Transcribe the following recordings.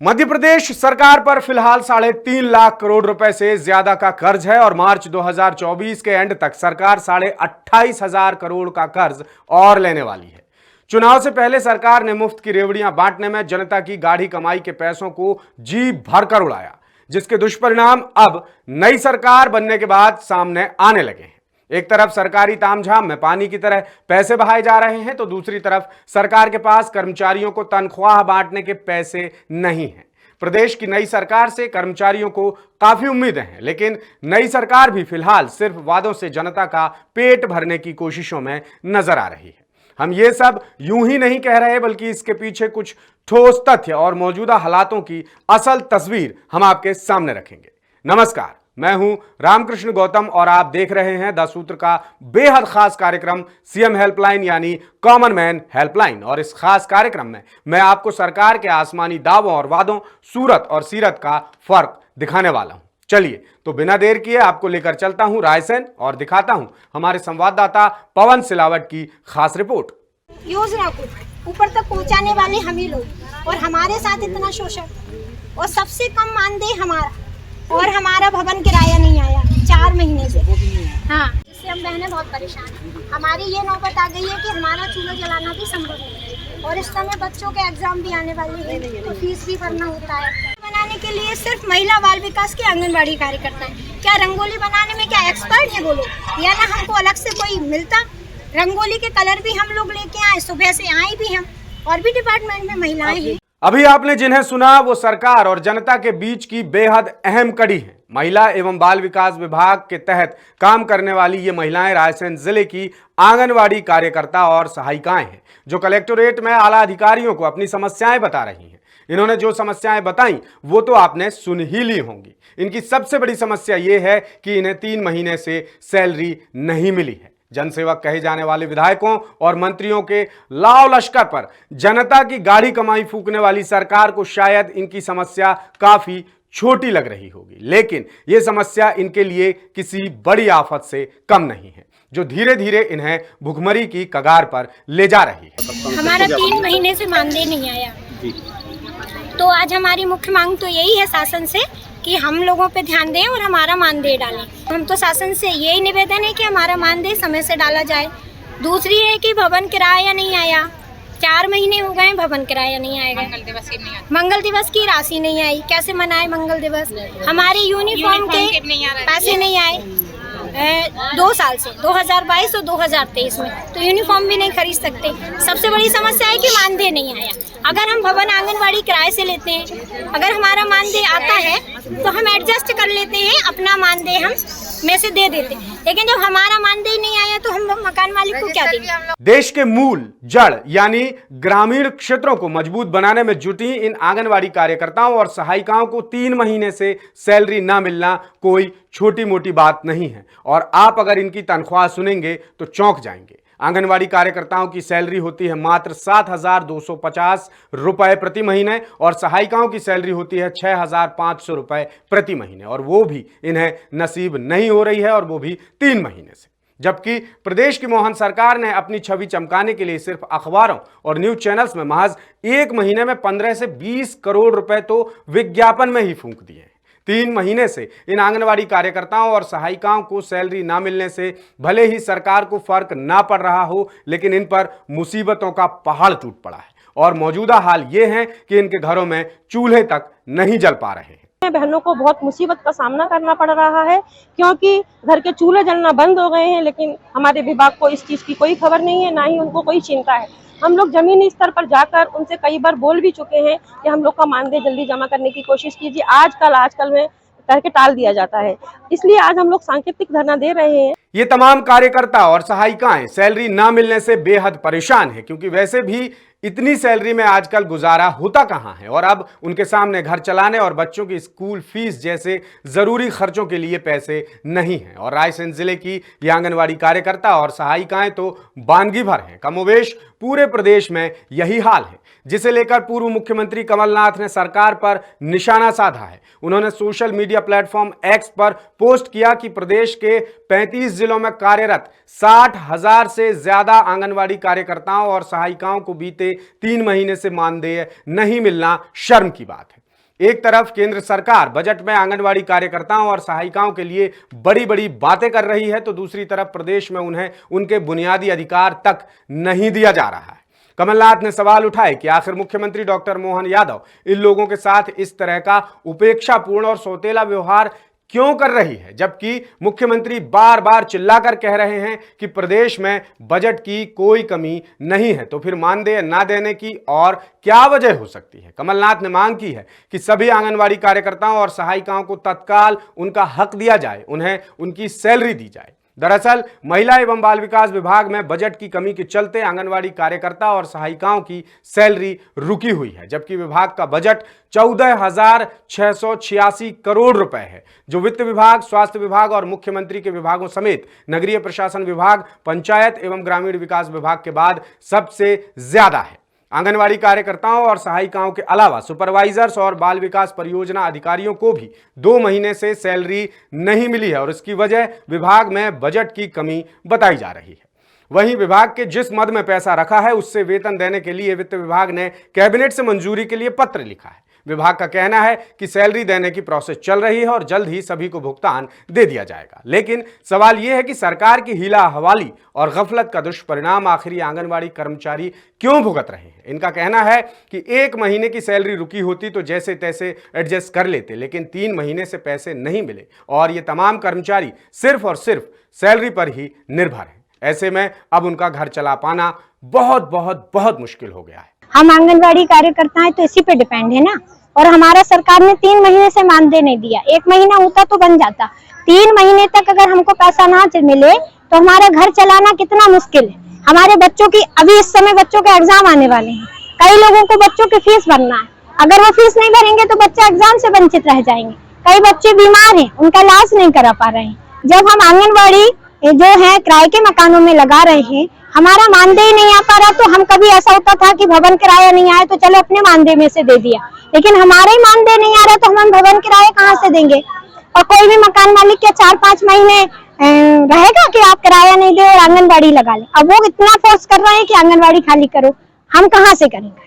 मध्य प्रदेश सरकार पर फिलहाल 3.5 करोड़ रुपए से ज्यादा का कर्ज है और मार्च 2024 के एंड तक सरकार 28,500 करोड़ का कर्ज और लेने वाली है। चुनाव से पहले सरकार ने मुफ्त की रेवड़ियां बांटने में जनता की गाढ़ी कमाई के पैसों को जी भरकर उड़ाया, जिसके दुष्परिणाम अब नई सरकार बनने के बाद सामने आने लगे हैं। एक तरफ सरकारी तामझाम में पानी की तरह पैसे बहाए जा रहे हैं, तो दूसरी तरफ सरकार के पास कर्मचारियों को तनख्वाह बांटने के पैसे नहीं हैं। प्रदेश की नई सरकार से कर्मचारियों को काफी उम्मीदें हैं, लेकिन नई सरकार भी फिलहाल सिर्फ वादों से जनता का पेट भरने की कोशिशों में नजर आ रही है। हम ये सब यूं ही नहीं कह रहे, बल्कि इसके पीछे कुछ ठोस तथ्य और मौजूदा हालातों की असल तस्वीर हम आपके सामने रखेंगे। नमस्कार, मैं हूं रामकृष्ण गौतम और आप देख रहे हैं द सूत्र का बेहद खास कार्यक्रम सीएम हेल्पलाइन यानी कॉमन मैन हेल्पलाइन। और इस खास कार्यक्रम में मैं आपको सरकार के आसमानी दावों और वादों, सूरत और सीरत का फर्क दिखाने वाला हूं। चलिए तो बिना देर किए आपको लेकर चलता हूं रायसेन और दिखाता हूं हमारे संवाददाता पवन सिलावट की खास रिपोर्ट। योजना को ऊपर तक पहुंचाने वाले हम ही लोग, और हमारे साथ इतना शोषण, और सबसे कम मानदेय हमारा, और हमारा भवन किराया नहीं आया 4 महीने से। हाँ, इससे हम बहनें बहुत परेशान हैं। हमारी ये नौबत आ गई है कि हमारा चूल्हा जलाना भी संभव नहीं है, और इस समय बच्चों के एग्जाम भी आने वाले हैं, तो फीस भी भरना होता है। बनाने के लिए सिर्फ महिला बाल विकास के आंगनबाड़ी कार्यकर्ता है। क्या रंगोली बनाने में क्या एक्सपर्ट है वो लोग, या ना हमको अलग से कोई मिलता? रंगोली के कलर भी हम लोग लेके आए, सुबह से आए भी हम, और भी डिपार्टमेंट में महिलाएं हैं। अभी आपने जिन्हें सुना वो सरकार और जनता के बीच की बेहद अहम कड़ी है। महिला एवं बाल विकास विभाग के तहत काम करने वाली ये महिलाएं रायसेन जिले की आंगनवाड़ी कार्यकर्ता और सहायिकाएं हैं, जो कलेक्टोरेट में आला अधिकारियों को अपनी समस्याएं बता रही हैं। इन्होंने जो समस्याएं बताई वो तो आपने सुन ही ली होंगी। इनकी सबसे बड़ी समस्या ये है कि इन्हें 3 महीने से सैलरी नहीं मिली है। जनसेवक कहे जाने वाले विधायकों और मंत्रियों के लाव लश्कर पर जनता की गाढ़ी कमाई फूकने वाली सरकार को शायद इनकी समस्या काफी छोटी लग रही होगी, लेकिन यह समस्या इनके लिए किसी बड़ी आफत से कम नहीं है, जो धीरे धीरे इन्हें भुखमरी की कगार पर ले जा रही है। हमारा 3 महीने से मानदेय नहीं आया, तो आज हमारी मुख्य मांग तो यही है शासन से कि हम लोगों पे ध्यान दें और हमारा मानदेय डालें। हम तो शासन से यही निवेदन है कि हमारा मानदेय समय से डाला जाए। दूसरी है कि भवन किराया नहीं आया, 4 महीने हो गए भवन किराया नहीं आएगा। मंगल दिवस की राशि नहीं आई, कैसे मनाए मंगल दिवस? हमारे यूनिफॉर्म के पैसे नहीं आए 2 साल से, 2022 और 2023 में, तो यूनिफॉर्म भी नहीं खरीद सकते। सबसे बड़ी समस्या है कि मानदेय नहीं आया। अगर हम भवन आंगनवाड़ी किराए से लेते हैं, अगर हमारा मानदेय आता है तो हम एडजस्ट कर लेते हैं, अपना मानदेय हम में से दे देते हैं, लेकिन जब हमारा मानदेय नहीं आया तो हम मकान मालिक को क्या देंगे? देश के मूल जड़ यानी ग्रामीण क्षेत्रों को मजबूत बनाने में जुटी इन आंगनवाड़ी कार्यकर्ताओं और सहायिकाओं को 3 महीने से सैलरी ना मिलना कोई छोटी मोटी बात नहीं है, और आप अगर इनकी तनख्वाह सुनेंगे तो चौंक जाएंगे। आंगनवाड़ी कार्यकर्ताओं की सैलरी होती है मात्र 7,250 रुपए प्रति महीने, और सहायिकाओं की सैलरी होती है 6,500 रुपए प्रति महीने, और वो भी इन्हें नसीब नहीं हो रही है, और वो भी 3 महीने से। जबकि प्रदेश की मोहन सरकार ने अपनी छवि चमकाने के लिए सिर्फ अखबारों और न्यूज चैनल्स में महज 1 महीने में 15 से 20 करोड़ रुपए तो विज्ञापन में ही फूंक दिए हैं। 3 महीने से इन आंगनवाड़ी कार्यकर्ताओं और सहायिकाओं को सैलरी ना मिलने से भले ही सरकार को फर्क ना पड़ रहा हो, लेकिन इन पर मुसीबतों का पहाड़ टूट पड़ा है, और मौजूदा हाल ये है कि इनके घरों में चूल्हे तक नहीं जल पा रहे हैं। बहनों को बहुत मुसीबत का सामना करना पड़ रहा है, क्योंकि घर के चूल्हे जलना बंद हो गए हैं, लेकिन हमारे विभाग को इस चीज की कोई खबर नहीं है, ना ही उनको कोई चिंता है। हम लोग जमीनी स्तर पर जाकर उनसे कई बार बोल भी चुके हैं कि हम लोग का मानदेय जल्दी जमा करने की कोशिश कीजिए, आजकल में करके टाल दिया जाता है। इसलिए आज हम लोग सांकेतिक धरना दे रहे हैं। ये तमाम कार्यकर्ता और सहायिकाएं सैलरी ना मिलने से बेहद परेशान हैं, क्योंकि वैसे भी इतनी सैलरी में आजकल गुजारा होता कहां है, और अब उनके सामने घर चलाने और बच्चों की स्कूल फीस जैसे जरूरी खर्चों के लिए पैसे नहीं हैं। और रायसेन जिले की ये आंगनवाड़ी कार्यकर्ता और सहायिकाएं तो बानगी भर हैं। कमोवेश पूरे प्रदेश में यही हाल है, जिसे लेकर पूर्व मुख्यमंत्री कमलनाथ ने सरकार पर निशाना साधा है। उन्होंने सोशल मीडिया प्लेटफॉर्म एक्स पर पोस्ट किया कि प्रदेश के 35 जिलों में कार्यरत 60,000 से ज्यादा आंगनवाड़ी कार्यकर्ताओं और सहायिकाओं को बीते 3 महीने से मानदेय नहीं मिलना शर्म की बात है। एक तरफ केंद्र सरकार बजट में आंगनवाड़ी कार्यकर्ताओं और सहायिकाओं के लिए बड़ी बड़ी बातें कर रही है, तो दूसरी तरफ प्रदेश में उन्हें उनके बुनियादी अधिकार तक नहीं दिया जा रहा है। कमलनाथ ने सवाल उठाए कि आखिर मुख्यमंत्री डॉक्टर मोहन यादव इन लोगों के साथ इस तरह का उपेक्षापूर्ण और सौतेला व्यवहार क्यों कर रही है, जबकि मुख्यमंत्री बार बार चिल्लाकर कह रहे हैं कि प्रदेश में बजट की कोई कमी नहीं है। तो फिर मानदेय ना देने की और क्या वजह हो सकती है? कमलनाथ ने मांग की है कि सभी आंगनवाड़ी कार्यकर्ताओं और सहायिकाओं को तत्काल उनका हक दिया जाए, उन्हें उनकी सैलरी दी जाए। दरअसल महिला एवं बाल विकास विभाग में बजट की कमी के चलते आंगनवाड़ी कार्यकर्ता और सहायिकाओं की सैलरी रुकी हुई है, जबकि विभाग का बजट 14,686 करोड़ रुपए है, जो वित्त विभाग, स्वास्थ्य विभाग और मुख्यमंत्री के विभागों समेत नगरीय प्रशासन विभाग, पंचायत एवं ग्रामीण विकास विभाग के बाद सबसे ज्यादा है। आंगनवाड़ी कार्यकर्ताओं और सहायिकाओं के अलावा सुपरवाइजर्स और बाल विकास परियोजना अधिकारियों को भी 2 महीने से सैलरी नहीं मिली है और इसकी वजह विभाग में बजट की कमी बताई जा रही है। वहीं विभाग के जिस मद में पैसा रखा है उससे वेतन देने के लिए वित्त विभाग ने कैबिनेट से मंजूरी के लिए पत्र लिखा है। विभाग का कहना है कि सैलरी देने की प्रोसेस चल रही है और जल्द ही सभी को भुगतान दे दिया जाएगा। लेकिन सवाल यह है कि सरकार की हीला हवाली और गफलत का दुष्परिणाम आखिर आंगनवाड़ी कर्मचारी क्यों भुगत रहे हैं? इनका कहना है कि 1 महीने की सैलरी रुकी होती तो जैसे तैसे एडजस्ट कर लेते, लेकिन 3 महीने से पैसे नहीं मिले और ये तमाम कर्मचारी सिर्फ और सिर्फ सैलरी पर ही निर्भर हैं। ऐसे में अब उनका घर चला पाना बहुत बहुत बहुत मुश्किल हो गया है। हम आंगनवाड़ी कार्यकर्ता हैं तो इसी पे डिपेंड है ना, और हमारा सरकार ने 3 महीने से मानदेय नहीं दिया। 1 महीना होता तो बन जाता, 3 महीने तक अगर हमको पैसा ना मिले तो हमारा घर चलाना कितना मुश्किल है। हमारे बच्चों की अभी इस समय बच्चों के एग्जाम आने वाले हैं, कई लोगों को बच्चों की फीस भरना है, अगर वो फीस नहीं भरेंगे तो बच्चे एग्जाम से वंचित रह जाएंगे। कई बच्चे बीमार हैं, उनका इलाज नहीं करा पा रहे हैं। जब हम आंगनबाड़ी जो है किराए के मकानों में लगा रहे हैं, हमारा मानदेय नहीं आ पा रहा, तो हम कभी ऐसा होता था कि भवन किराया नहीं आया तो चलो अपने मानदेय में से दे दिया, लेकिन हमारे ही मानदेय नहीं आ रहा तो हम भवन किराया कहाँ से देंगे? और कोई भी मकान मालिक के 4-5 महीने रहेगा कि आप किराया नहीं दे और आंगनबाड़ी लगा ले। अब वो इतना फोर्स कर रहे हैं कि आंगनबाड़ी खाली करो, हम कहाँ से करेंगे?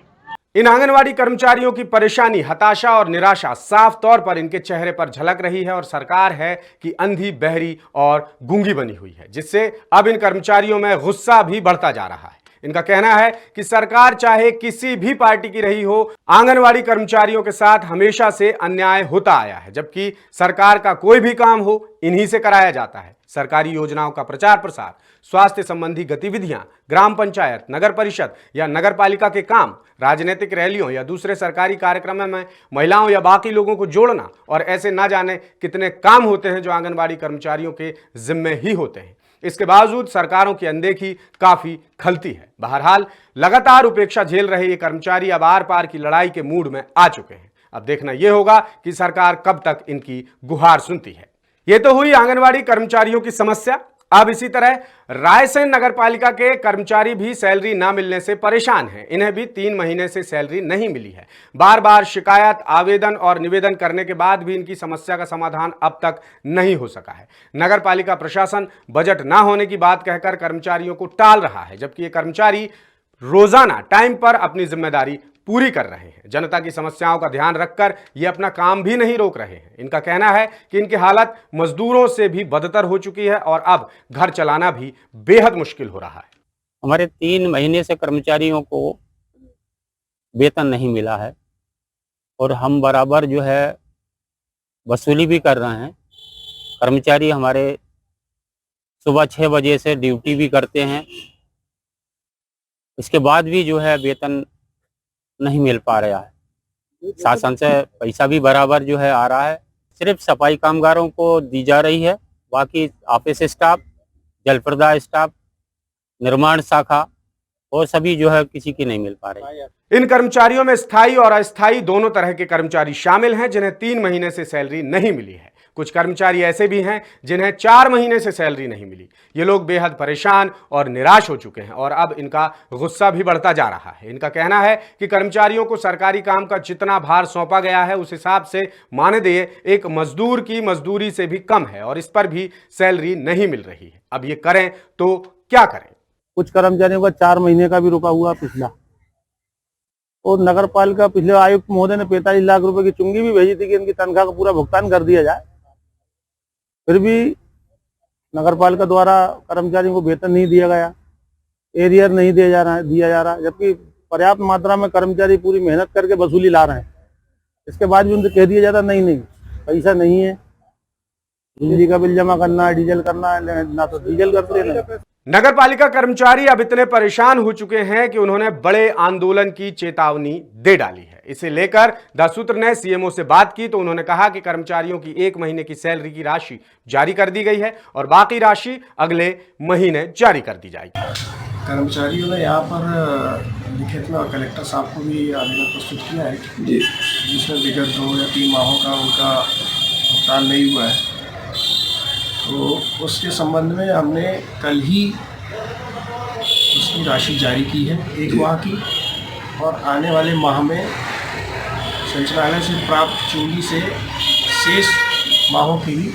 इन आंगनवाड़ी कर्मचारियों की परेशानी, हताशा और निराशा साफ तौर पर इनके चेहरे पर झलक रही है और सरकार है कि अंधी, बहरी और गूंगी बनी हुई है, जिससे अब इन कर्मचारियों में गुस्सा भी बढ़ता जा रहा है। इनका कहना है कि सरकार चाहे किसी भी पार्टी की रही हो, आंगनवाड़ी कर्मचारियों के साथ हमेशा से अन्याय होता आया है, जबकि सरकार का कोई भी काम हो इन्हीं से कराया जाता है। सरकारी योजनाओं का प्रचार प्रसार, स्वास्थ्य संबंधी गतिविधियां, ग्राम पंचायत, नगर परिषद या नगर पालिका के काम, राजनीतिक रैलियों या दूसरे सरकारी कार्यक्रमों में महिलाओं या बाकी लोगों को जोड़ना और ऐसे ना जाने कितने काम होते हैं जो आंगनवाड़ी कर्मचारियों के जिम्मे ही होते हैं। इसके बावजूद सरकारों की अनदेखी काफी खलती है। बहरहाल लगातार उपेक्षा झेल रहे ये कर्मचारी अब आर पार की लड़ाई के मूड में आ चुके हैं। अब देखना यह होगा कि सरकार कब तक इनकी गुहार सुनती है। ये तो हुई आंगनवाड़ी कर्मचारियों की समस्या। अब इसी तरह रायसेन नगर पालिका के कर्मचारी भी सैलरी ना मिलने से परेशान हैं। इन्हें भी 3 महीने से सैलरी नहीं मिली है। बार बार शिकायत, आवेदन और निवेदन करने के बाद भी इनकी समस्या का समाधान अब तक नहीं हो सका है। नगर पालिका प्रशासन बजट ना होने की बात कहकर कर्मचारियों को टाल रहा है, जबकि ये कर्मचारी रोजाना टाइम पर अपनी जिम्मेदारी पूरी कर रहे हैं। जनता की समस्याओं का ध्यान रखकर ये अपना काम भी नहीं रोक रहे हैं। इनका कहना है कि इनकी हालत मजदूरों से भी बदतर हो चुकी है और अब घर चलाना भी बेहद मुश्किल हो रहा है। हमारे 3 महीने से कर्मचारियों को वेतन नहीं मिला है और हम बराबर जो है वसूली भी कर रहे हैं। कर्मचारी हमारे सुबह 6 बजे से ड्यूटी भी करते हैं, इसके बाद भी जो है वेतन नहीं मिल पा रहा है। शासन से पैसा भी बराबर जो है आ रहा है, सिर्फ सफाई कामगारों को दी जा रही है, बाकी ऑफिस स्टाफ, जलप्रदाय स्टाफ, निर्माण शाखा और सभी जो है किसी की नहीं मिल पा रही। इन कर्मचारियों में स्थायी और अस्थायी दोनों तरह के कर्मचारी शामिल हैं जिन्हें 3 महीने से सैलरी नहीं मिली है। कुछ कर्मचारी ऐसे भी हैं जिन्हें 4 महीने से सैलरी नहीं मिली। ये लोग बेहद परेशान और निराश हो चुके हैं और अब इनका गुस्सा भी बढ़ता जा रहा है। इनका कहना है कि कर्मचारियों को सरकारी काम का जितना भार सौंपा गया है उस हिसाब से मानदेय एक मजदूर की मजदूरी से भी कम है और इस पर भी सैलरी नहीं मिल रही है। अब ये करें तो क्या करें? कुछ कर्मचारियों का 4 महीने का भी रुका हुआ पिछला और नगर पालिका पिछले आयुक्त महोदय ने 45 लाख रुपए की चुंगी भी भेजी थी कि इनकी तनख्वाह का पूरा भुगतान कर दिया जाए। फिर भी नगर पालिका द्वारा कर्मचारियों को वेतन नहीं दिया गया, एरियर नहीं दिया जा रहा, जबकि पर्याप्त मात्रा में कर्मचारी पूरी मेहनत करके वसूली ला रहे हैं। इसके बाद भी उनसे कह दिया जाता नहीं पैसा नहीं है, बिजली का बिल जमा करना है, डीजल करना है, ना तो डीजल करते हैं। नगर पालिका कर्मचारी अब इतने परेशान हो चुके हैं कि उन्होंने बड़े आंदोलन की चेतावनी दे डाली है। इसे लेकर द सूत्र ने सीएमओ से बात की तो उन्होंने कहा कि कर्मचारियों की 1 महीने की सैलरी की राशि जारी कर दी गई है और बाकी राशि अगले महीने जारी कर दी जाएगी। कर्मचारियों ने यहाँ पर लिखित में और कलेक्टर साहब को भी आवेदन प्रस्तुत किया है जिसमें विगत 2 या 3 माहों का उनका भुगतान नहीं हुआ है। तो उसके संबंध में हमने कल ही उसकी राशि जारी की है 1 माह की, और आने वाले माह में संचालनालय से प्राप्त चुंगी से शेष माहों की भी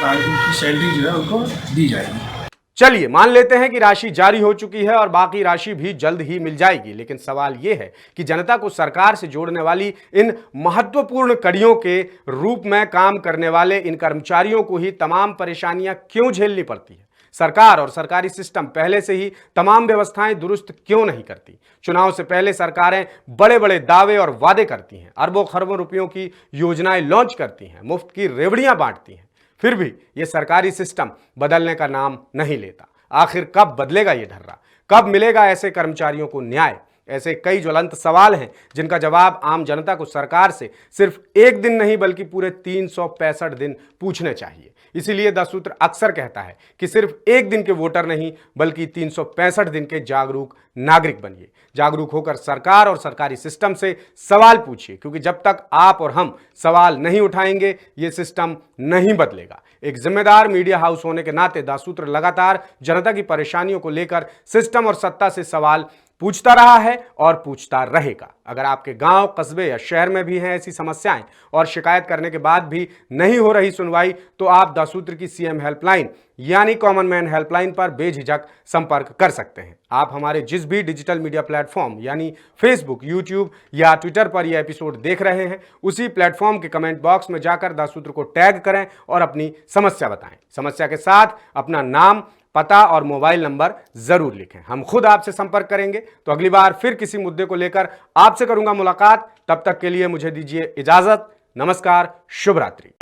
उनकी सैलरी जो है उनको दी जाएगी। चलिए मान लेते हैं कि राशि जारी हो चुकी है और बाकी राशि भी जल्द ही मिल जाएगी, लेकिन सवाल यह है कि जनता को सरकार से जोड़ने वाली इन महत्वपूर्ण कड़ियों के रूप में काम करने वाले इन कर्मचारियों को ही तमाम परेशानियां क्यों झेलनी पड़ती है? सरकार और सरकारी सिस्टम पहले से ही तमाम व्यवस्थाएं दुरुस्त क्यों नहीं करती? चुनाव से पहले सरकारें बड़े बड़े दावे और वादे करती हैं, अरबों खरबों रुपयों की योजनाएं लॉन्च करती हैं, मुफ्त की रेवड़ियां बांटती हैं, फिर भी ये सरकारी सिस्टम बदलने का नाम नहीं लेता। आखिर कब बदलेगा ये ढर्रा? कब मिलेगा ऐसे कर्मचारियों को न्याय? ऐसे कई ज्वलंत सवाल हैं जिनका जवाब आम जनता को सरकार से सिर्फ 1 दिन नहीं बल्कि पूरे 365 दिन पूछने चाहिए। इसीलिए द सूत्र अक्सर कहता है कि सिर्फ 1 दिन के वोटर नहीं बल्कि 365 दिन के जागरूक नागरिक बनिए। जागरूक होकर सरकार और सरकारी सिस्टम से सवाल पूछिए, क्योंकि जब तक आप और हम सवाल नहीं उठाएंगे ये सिस्टम नहीं बदलेगा। एक जिम्मेदार मीडिया हाउस होने के नाते द सूत्र लगातार जनता की परेशानियों को लेकर सिस्टम और सत्ता से सवाल पूछता रहा है और पूछता रहेगा। अगर आपके गांव, कस्बे या शहर में भी हैं ऐसी समस्याएं और शिकायत करने के बाद भी नहीं हो रही सुनवाई, तो आप द सूत्र की सीएम हेल्पलाइन यानी कॉमन मैन हेल्पलाइन पर बेझिझक संपर्क कर सकते हैं। आप हमारे जिस भी डिजिटल मीडिया प्लेटफॉर्म यानी फेसबुक, यूट्यूब या ट्विटर पर यह एपिसोड देख रहे हैं, उसी प्लेटफॉर्म के कमेंट बॉक्स में जाकर द सूत्र को टैग करें और अपनी समस्या बताएं। समस्या के साथ अपना नाम, पता और मोबाइल नंबर जरूर लिखें। हम खुद आपसे संपर्क करेंगे। तो अगली बार फिर किसी मुद्दे को लेकर आपसे करूंगा मुलाकात। तब तक के लिए मुझे दीजिए इजाजत। नमस्कार, शुभ रात्रि।